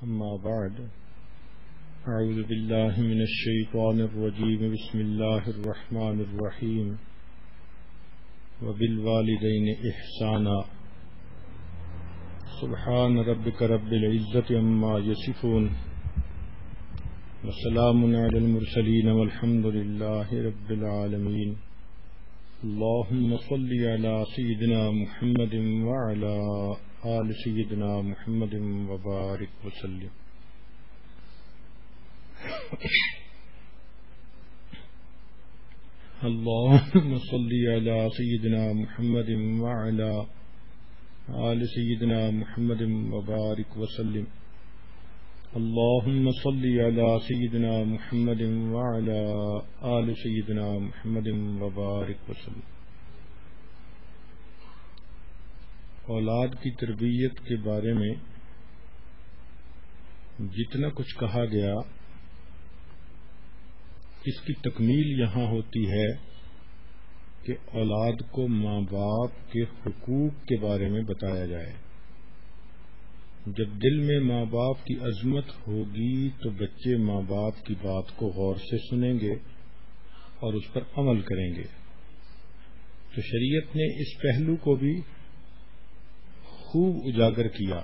أما بعد أعوذ بالله من الشيطان الرجيم بسم الله الرحمن الرحيم وبالوالدين إحسانا سبحان ربك رب العزة عما يصفون وسلام على المرسلين والحمد لله رب العالمين اللهم صل على سيدنا محمد وعلى آل سيدنا محمد وبارك وسلم اللهم صل على سيدنا محمد وعلى آل سيدنا محمد وبارك وسلم اللهم صل على سيدنا محمد وعلى آل سيدنا محمد وبارك وسلم. اولاد کی تربیت کے بارے میں جتنا کچھ کہا گیا اس کی تکمیل یہاں ہوتی ہے کہ اولاد کو ماں باپ کے حقوق کے بارے میں بتایا جائے. جب دل میں ماں باپ کی عظمت ہوگی تو بچے ماں باپ کی بات کو غور سے سنیں گے اور اس پر عمل کریں گے. تو شریعت نے اس پہلو کو بھی خوب اجاگر کیا.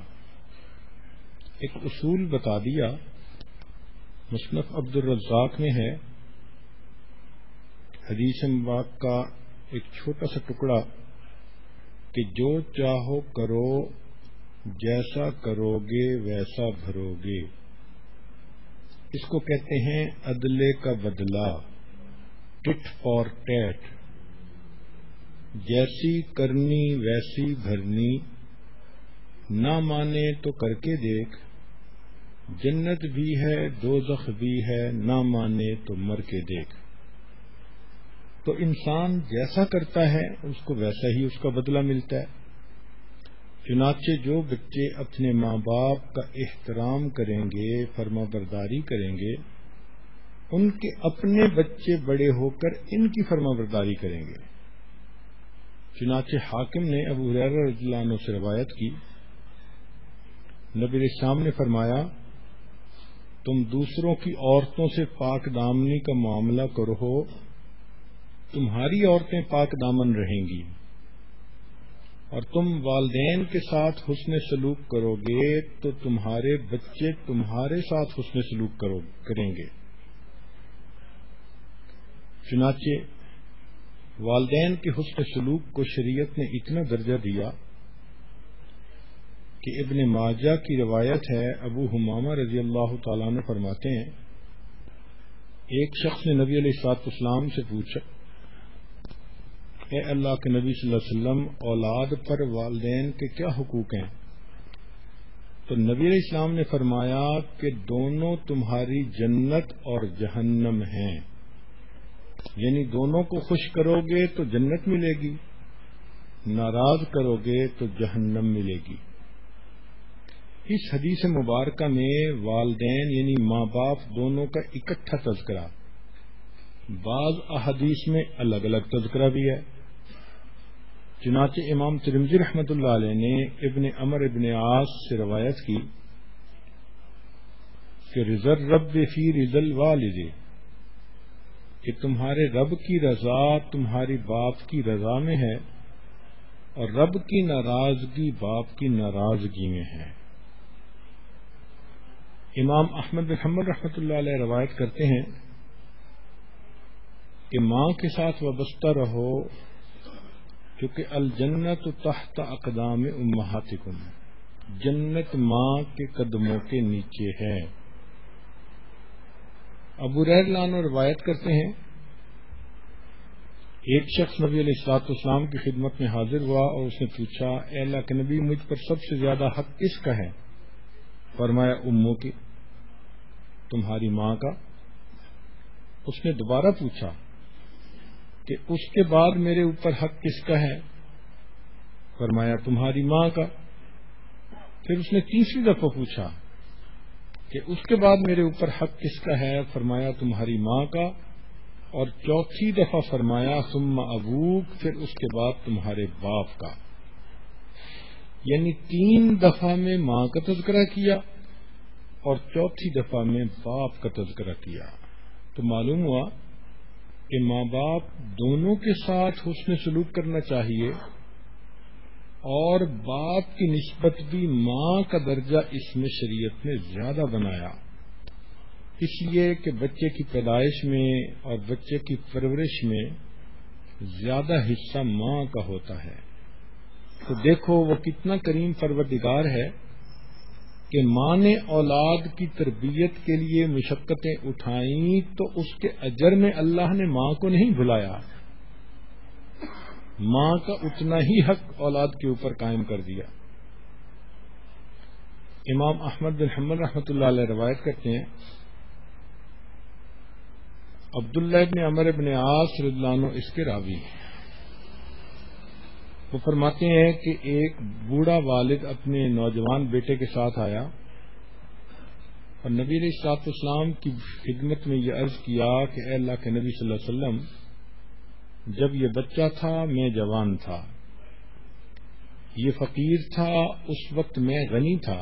ایک اصول بتا دیا. مصنف عبد الرزاق میں ہے حدیث مبارک کا ایک چھوٹا سا ٹکڑا کہ جو چاہو کرو جیسا کرو گے ویسا بھرو گے. اس کو کہتے ہیں عدلے کا بدلہ، ٹٹ فار ٹیٹ. جیسی کرنی ویسی بھرنی، نہ مانے تو کر کے دیکھ. جنت بھی ہے دوزخ بھی ہے، نہ مانے تو مر کے دیکھ. تو انسان جیسا کرتا ہے اس کو ویسا ہی اس کا بدلہ ملتا ہے. چنانچہ جو بچے اپنے ماں باپ کا احترام کریں گے، فرما برداری کریں گے، ان کے اپنے بچے بڑے ہو کر ان کی فرما برداری کریں گے. چنانچہ حاکم نے ابو ہریرہ رضی اللہ عنہ سے روایت کی، نبی علیہ السلام نے فرمایا تم دوسروں کی عورتوں سے پاک دامنی کا معاملہ کرو، تمہاری عورتیں پاک دامن رہیں گی. اور تم والدین کے ساتھ حسن سلوک کرو گے تو تمہارے بچے تمہارے ساتھ حسن سلوک کریں گے. چنانچہ والدین کے حسن سلوک کو شریعت نے اتنا درجہ دیا کہ ابن ماجہ کی روایت ہے، ابو حمامہ رضی اللہ تعالیٰ عنہ فرماتے ہیں ایک شخص نے نبی علیہ الصلوۃ والسلام سے پوچھا، اے اللہ کے نبی صلی اللہ علیہ وسلم، اولاد پر والدین کے کیا حقوق ہیں؟ تو نبی علیہ السلام نے فرمایا کہ دونوں تمہاری جنت اور جہنم ہیں. یعنی دونوں کو خوش کرو گے تو جنت ملے گی، ناراض کرو گے تو جہنم ملے گی. اس حدیث مبارکہ میں والدین یعنی ماں باپ دونوں کا اکٹھا تذکرہ، بعض احادیث میں الگ الگ تذکرہ بھی ہے. چنانچہ امام ترمذی رحمۃ اللہ علیہ نے ابن عمر ابن عاص سے روایت کی کہ رضا الرب فی رضا الوالد، کہ تمہارے رب کی رضا تمہاری باپ کی رضا میں ہے اور رب کی ناراضگی باپ کی ناراضگی میں ہے. امام احمد بن حنبل رحمۃ اللہ علیہ روایت کرتے ہیں کہ ماں کے ساتھ وابستہ رہو کیونکہ الجنت تحت اقدام امہاتکم، جنت ماں کے قدموں کے نیچے ہے. ابو ہریرہ عنہ روایت کرتے ہیں ایک شخص نبی علیہ الصلوۃ والسلام کی خدمت میں حاضر ہوا اور اس نے پوچھا، اے اللہ کے نبی مجھ پر سب سے زیادہ حق کس کا ہے؟ فرمایا اموں کی، تمہاری ماں کا. اس نے دوبارہ پوچھا کہ اس کے بعد میرے اوپر حق کس کا ہے؟ فرمایا تمہاری ماں کا. پھر اس نے تیسری دفعہ پوچھا کہ اس کے بعد میرے اوپر حق کس کا ہے؟ فرمایا تمہاری ماں کا. اور چوتھی دفعہ فرمایا ثم ابوک، پھر اس کے بعد تمہارے باپ کا. یعنی 3 دفعہ میں ماں کا تذکرہ کیا اور چوتھی دفعہ میں باپ کا تذکرہ کیا تو معلوم ہوا کہ ماں باپ دونوں کے ساتھ حسن سلوک کرنا چاہیے، اور باپ کی نسبت بھی ماں کا درجہ اس میں شریعت نے زیادہ بنایا، اس لیے کہ بچے کی پیدائش میں اور بچے کی پرورش میں زیادہ حصہ ماں کا ہوتا ہے۔ تو دیکھو وہ کتنا کریم پروردگار ہے کہ ماں نے اولاد کی تربیت کے لیے مشقتیں اٹھائیں تو اس کے اجر میں اللہ نے ماں کو نہیں بھلایا، ماں کا اتنا ہی حق اولاد کے اوپر قائم کر دیا۔ امام احمد بن حنبل رحمۃ اللہ علیہ روایت کرتے ہیں، عبداللہ ابن عمر ابن عاص رضی اللہ عنہ اس کے راوی ہیں، وہ فرماتے ہیں کہ ایک بوڑھا والد اپنے نوجوان بیٹے کے ساتھ آیا اور نبی علیہ الصلوۃ والسلام کی خدمت میں یہ عرض کیا کہ اے اللہ کے نبی صلی اللہ علیہ وسلم، جب یہ بچہ تھا میں جوان تھا، یہ فقیر تھا اس وقت میں غنی تھا،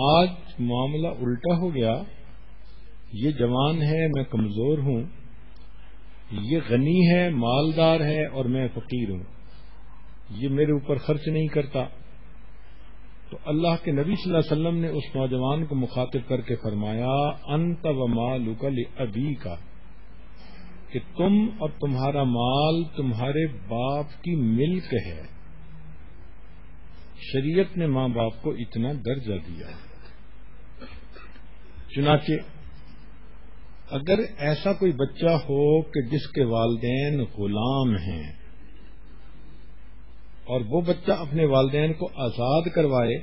آج معاملہ الٹا ہو گیا، یہ جوان ہے میں کمزور ہوں، یہ غنی ہے مالدار ہے اور میں فقیر ہوں، یہ میرے اوپر خرچ نہیں کرتا۔ تو اللہ کے نبی صلی اللہ علیہ وسلم نے اس نوجوان کو مخاطب کر کے فرمایا، انت و مالک لابیک، کہ تم اور تمہارا مال تمہارے باپ کی ملک ہے۔ شریعت نے ماں باپ کو اتنا درجہ دیا ہے۔ چنانچہ اگر ایسا کوئی بچہ ہو کہ جس کے والدین غلام ہیں اور وہ بچہ اپنے والدین کو آزاد کروائے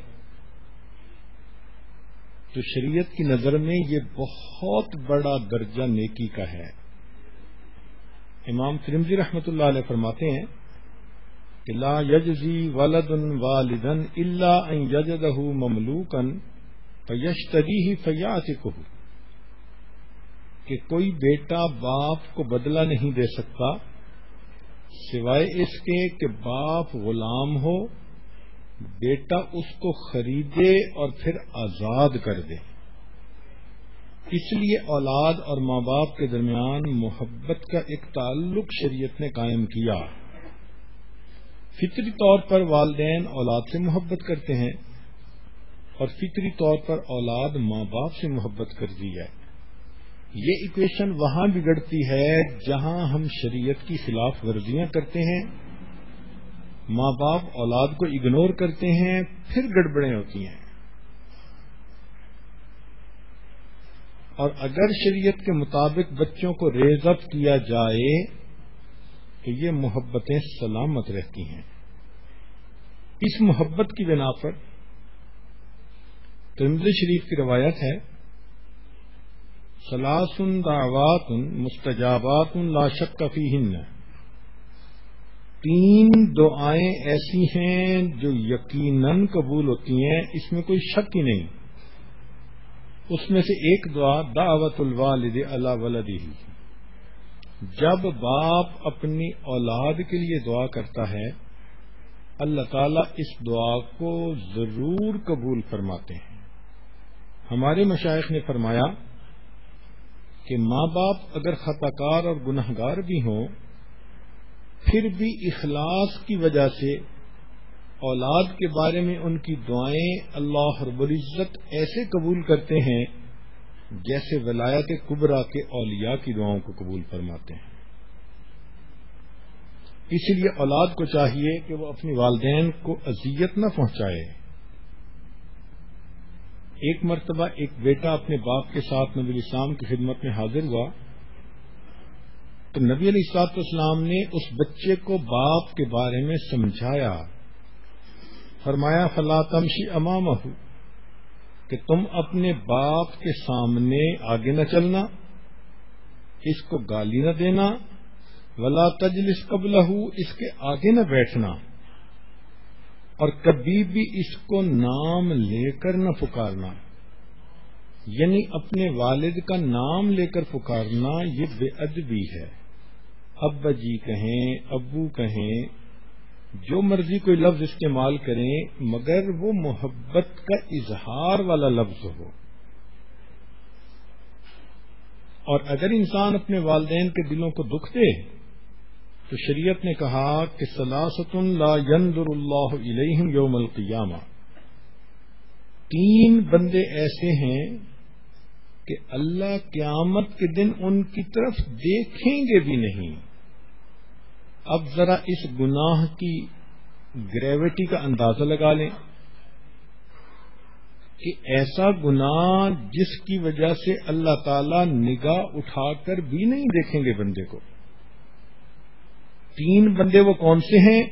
تو شریعت کی نظر میں یہ بہت بڑا درجہ نیکی کا ہے۔ امام ترمذی رحمۃ اللہ علیہ فرماتے ہیں کہ لا یجزی ولد والدا الا ان یجدہ مملوکا فیشتریہ فیعتقہ، کہ کوئی بیٹا باپ کو بدلہ نہیں دے سکتا سوائے اس کے کہ باپ غلام ہو، بیٹا اس کو خریدے اور پھر آزاد کر دے۔ اس لیے اولاد اور ماں باپ کے درمیان محبت کا ایک تعلق شریعت نے قائم کیا۔ فطری طور پر والدین اولاد سے محبت کرتے ہیں اور فطری طور پر اولاد ماں باپ سے محبت کرتی ہے۔ یہ ایکویشن وہاں بگڑتی ہے جہاں ہم شریعت کی خلاف ورزیاں کرتے ہیں، ماں باپ اولاد کو اگنور کرتے ہیں، پھر گڑبڑیں ہوتی ہیں۔ اور اگر شریعت کے مطابق بچوں کو ریز اپ کیا جائے تو یہ محبتیں سلامت رہتی ہیں۔ اس محبت کی بنا پر ترمذی شریف کی روایت ہے، ثلاث دعوات مستجابات لا شک فیہن، تین دعائیں ایسی ہیں جو یقیناً قبول ہوتی ہیں، اس میں کوئی شک ہی نہیں۔ اس میں سے ایک دعا دعوت الوالد علی ولدہ، جب باپ اپنی اولاد کے لیے دعا کرتا ہے اللہ تعالیٰ اس دعا کو ضرور قبول فرماتے ہیں۔ ہمارے مشائخ نے فرمایا کہ ماں باپ اگر خطا کار اور گناہ گار بھی ہوں پھر بھی اخلاص کی وجہ سے اولاد کے بارے میں ان کی دعائیں اللہ رب العزت ایسے قبول کرتے ہیں جیسے ولایت کبریٰ کے اولیاء کی دعاؤں کو قبول فرماتے ہیں۔ اس لیے اولاد کو چاہیے کہ وہ اپنی والدین کو اذیت نہ پہنچائے۔ ایک مرتبہ ایک بیٹا اپنے باپ کے ساتھ نبی علیہ السلام کی خدمت میں حاضر ہوا تو نبی علیہ الصلوۃ والسلام نے اس بچے کو باپ کے بارے میں سمجھایا، فرمایا فلا تمشی امامہ، کہ تم اپنے باپ کے سامنے آگے نہ چلنا، اس کو گالی نہ دینا، ولا تجلس قبلہ، اس کے آگے نہ بیٹھنا، اور کبھی بھی اس کو نام لے کر نہ پکارنا، یعنی اپنے والد کا نام لے کر پکارنا یہ بے ادبی ہے۔ ابا جی کہیں، ابو کہیں، جو مرضی کوئی لفظ استعمال کریں مگر وہ محبت کا اظہار والا لفظ ہو. اور اگر انسان اپنے والدین کے دلوں کو دکھ دے تو شریعت نے کہا کہ ثلاثۃ لا ينظر اللہ الیہم یوم القیامہ، 3 بندے ایسے ہیں کہ اللہ قیامت کے دن ان کی طرف دیکھیں گے بھی نہیں. اب ذرا اس گناہ کی گریوٹی کا اندازہ لگا لیں کہ ایسا گناہ جس کی وجہ سے اللہ تعالی نگاہ اٹھا کر بھی نہیں دیکھیں گے بندے کو. 3 بندے وہ کون سے ہیں؟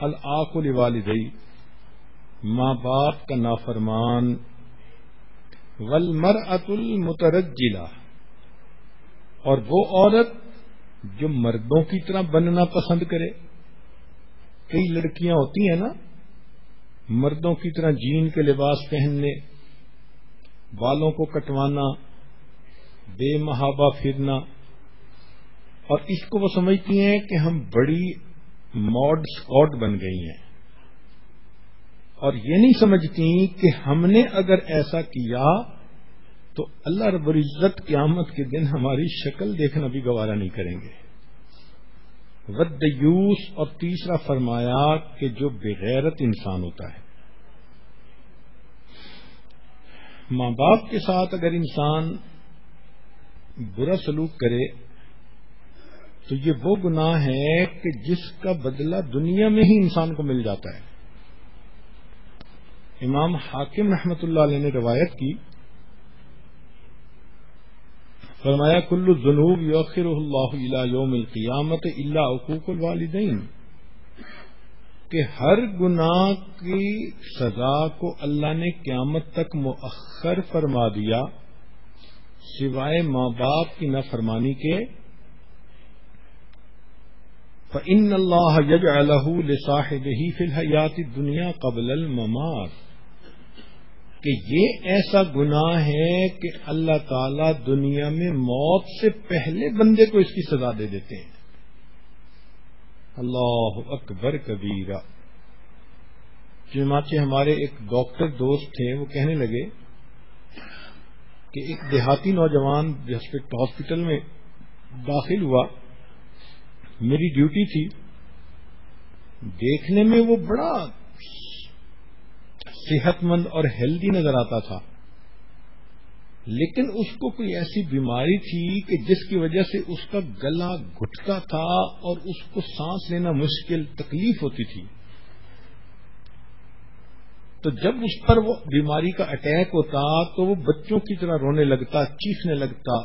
العاق لوالدی، ماں باپ کا نافرمان، والمرأۃ المترجلہ، اور وہ عورت جو مردوں کی طرح بننا پسند کرے. کئی لڑکیاں ہوتی ہیں نا مردوں کی طرح جین کے لباس پہننے، بالوں کو کٹوانا، بے محابہ پھرنا، اور اس کو وہ سمجھتی ہیں کہ ہم بڑی ماڈ اسکاٹ بن گئی ہیں، اور یہ نہیں سمجھتی کہ ہم نے اگر ایسا کیا تو اللہ رب العزت قیامت کے دن ہماری شکل دیکھنا بھی گوارا نہیں کریں گے. والدیوس، اور تیسرا فرمایا کہ جو بغیرت انسان ہوتا ہے. ماں باپ کے ساتھ اگر انسان برا سلوک کرے تو یہ وہ گناہ ہے کہ جس کا بدلہ دنیا میں ہی انسان کو مل جاتا ہے. امام حاکم رحمۃ اللہ علیہ نے روایت کی، فرمایا کل الذنوب یؤخرہ اللہ الی یوم القیامۃ الا عقوق الوالدین، کہ ہر گناہ کی سزا کو اللہ نے قیامت تک مؤخر فرما دیا سوائے ماں باپ کی نافرمانی کے. فإن اللہ یجعلہ لصاحبہ فی الحیاۃ الدنیا قبل الممات، کہ یہ ایسا گناہ ہے کہ اللہ تعالی دنیا میں موت سے پہلے بندے کو اس کی سزا دے دیتے ہیں. اللہ اکبر کبیرہ. چنانچہ ہمارے ایک ڈاکٹر دوست تھے، وہ کہنے لگے کہ ایک دیہاتی نوجوان ہاسپٹل میں داخل ہوا، میری ڈیوٹی تھی، دیکھنے میں وہ بڑا صحت مند اور ہیلدی نظر آتا تھا، لیکن اس کو کوئی ایسی بیماری تھی کہ جس کی وجہ سے اس کا گلا گھٹتا تھا اور اس کو سانس لینا مشکل، تکلیف ہوتی تھی. تو جب اس پر وہ بیماری کا اٹیک ہوتا تو وہ بچوں کی طرح رونے لگتا، چیخنے لگتا.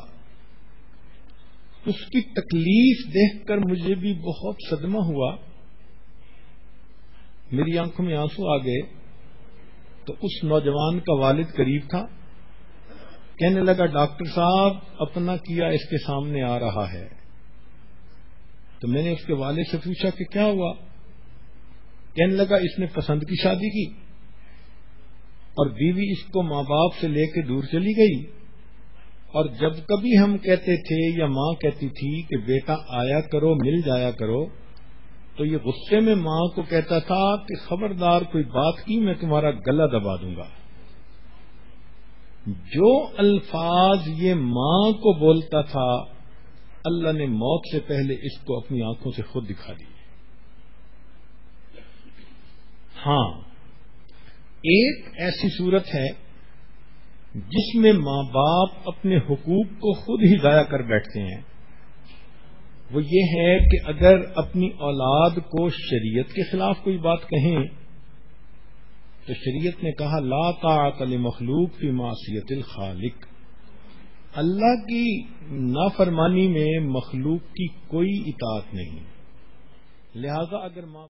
اس کی تکلیف دیکھ کر مجھے بھی بہت صدمہ ہوا، میری آنکھوں میں آنسو آ گئے. تو اس نوجوان کا والد قریب تھا، کہنے لگا ڈاکٹر صاحب اپنا کیا اس کے سامنے آ رہا ہے. تو میں نے اس کے والد سے پوچھا کہ کیا ہوا؟ کہنے لگا اس نے پسند کی شادی کی اور بیوی اس کو ماں باپ سے لے کے دور چلی گئی، اور جب کبھی ہم کہتے تھے یا ماں کہتی تھی کہ بیٹا آیا کرو، مل جایا کرو، تو یہ غصے میں ماں کو کہتا تھا کہ خبردار کوئی بات کی میں تمہارا گلا دبا دوں گا. جو الفاظ یہ ماں کو بولتا تھا اللہ نے موت سے پہلے اس کو اپنی آنکھوں سے خود دکھا دی. ہاں، ایک ایسی صورت ہے جس میں ماں باپ اپنے حقوق کو خود ہی ضائع کر بیٹھتے ہیں. وہ یہ ہے کہ اگر اپنی اولاد کو شریعت کے خلاف کوئی بات کہیں تو شریعت نے کہا لا طاعت لمخلوق فی معصیت الخالق، اللہ کی نافرمانی میں مخلوق کی کوئی اطاعت نہیں. لہذا اگر